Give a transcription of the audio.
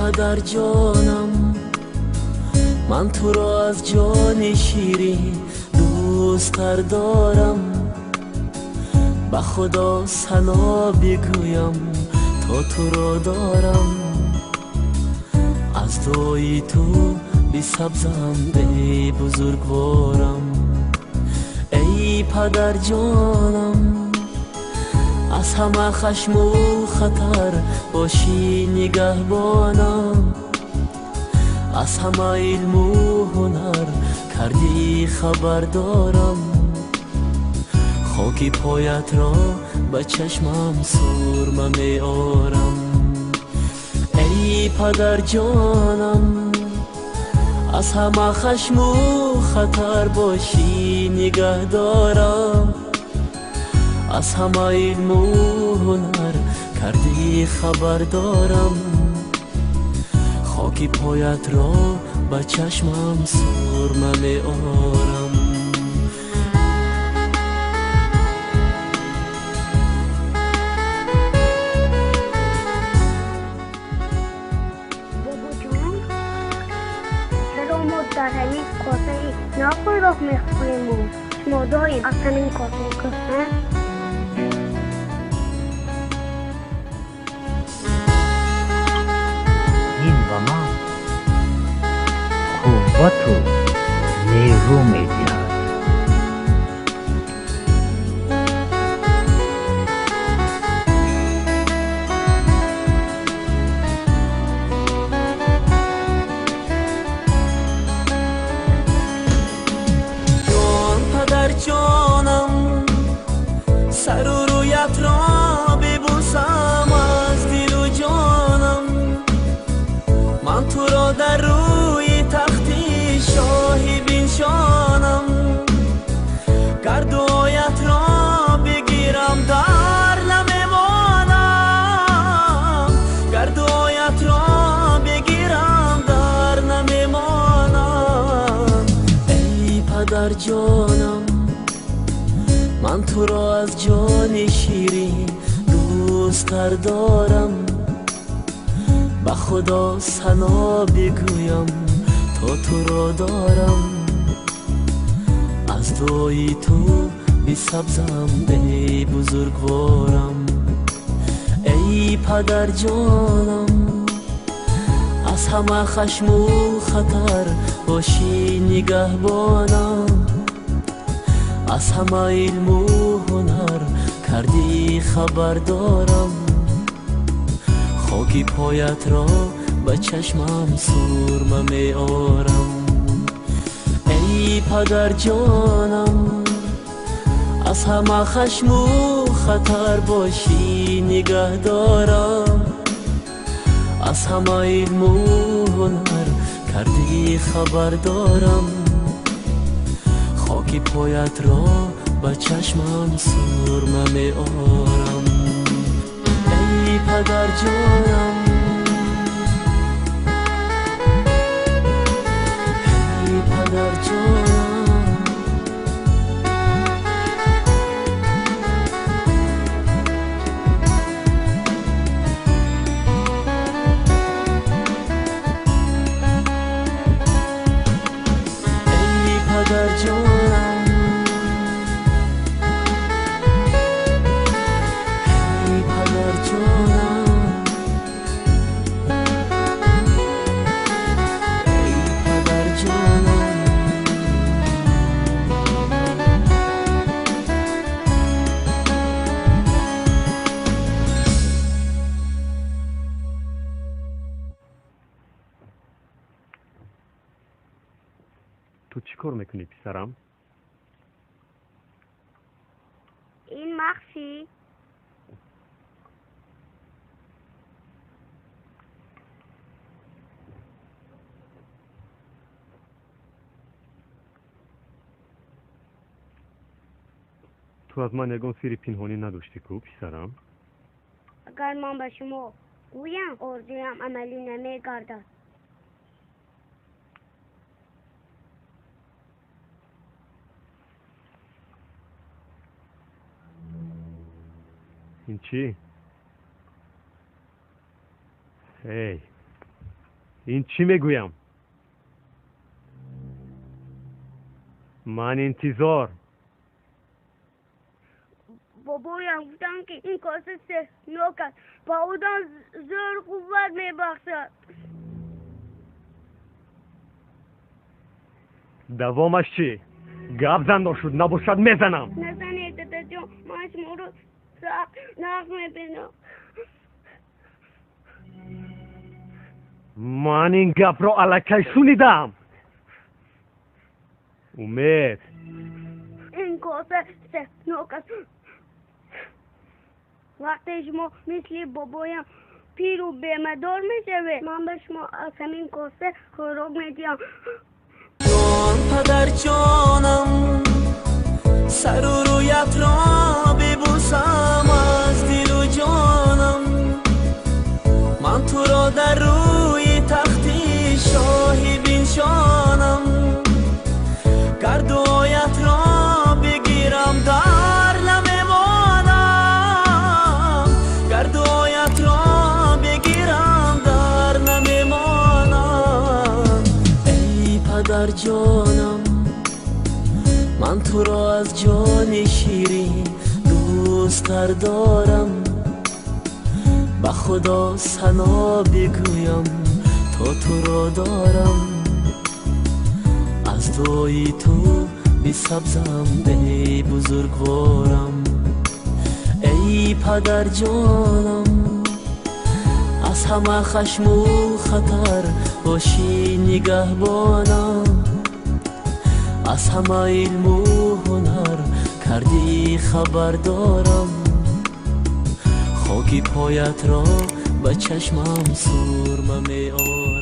پدر جانم، من تو را از جان شیرین دوست‌تر دارم. به خدا ثنا بگویم تا تو را دارم. از دعای تو بی سبزم ای بزرگوارم. ای پدر جانم، از همه خشم و خطر باشی نگهبانم. از همه علم و هنر کردی خبردارم. خاکی پایت را به چشمم سرمه می آرم. ای پدر جانم، از همه خشم و خطر باشی نگهدارم. از همه علم و هنر کردی خبردارم. خاکی پایت را به چشمم سرمه می آرم. بابا جان، چرا ما در همین کاسه نخوی راه میخوریم و شما داریم از همین کاسه کاسه؟ این به من قوت و نیرو میدهد. جان پدر جانم، سر و رویت را ببوسم از دل و جانم. من تو را در روی تختی شاهی بنشانم. گر دعایت را بگیرم در نمیمانم. گر دعایت را بگیرم در نمیمانم. ای پدر جانم، من تو را از جان شیرین دوست‌تر دارم. به خدا ثنا بگویم تا تو را دارم. از دعای تو بی سبزم ای بزرگوارم. ای پدر جانم، از همه خشم و خطر باشی نگهبانم. از همه علم و هنر کردی خبردارم. خاکی پایت را به چشمم سرمه می آرم. ای پدر جانم، از همه خشم و خطر باشی نگهدارم. از همه علم و هنر کردی خبردارم. خاکی پایت را به چشمم سرمه می آرم. ای پدر جانم، ای پدر جانم. ای پدر جانم، ای پدر جانم. ای پدر جانم. تو چی کار میکنی پسرم؟ این مخشی تو از من یگان سری پنهانی نداشتی کو پسرم؟ اگر من به شما گویم آرزویم عملی نمیگردد. این چی؟ هی این چی میگویم؟ من انتظار بابایم گفتن که این کاسه سهناک است با اودان زور قوت میبخشد. دوامش چی؟ گپ زن شد نباشد میزنم. نزنید دادا جان، من شما رو سخت نقص میبینم. من این گپ را الکی شنیدم. امید این کاسه سهناک است. وقتی شما مثل بابایم پیر و بیمه‌دار میشوه من به شما از همین کاسه خوراک میدیم. جان پدر جانم سر و رویت را ببوسم از دل و جانم. من تو را در روی تختی شاهی بنشانم. گر دعایت را بگیرم در نمیمانم. گر دعایت را بگیرم در نمیمانم. ای پدر جانم من تو را از جان شیرین دوست‌تر دارم. به خدا ثنا بگویم تا تو را دارم. از دعای تو بی سبزم ای بزرگوارم. ای پدر جانم از همه خشم و خطر باشی نگهبانم. از همه علم و هنر کردی خبردارم. خاکی پایت را به چشمم سرمه می آورم.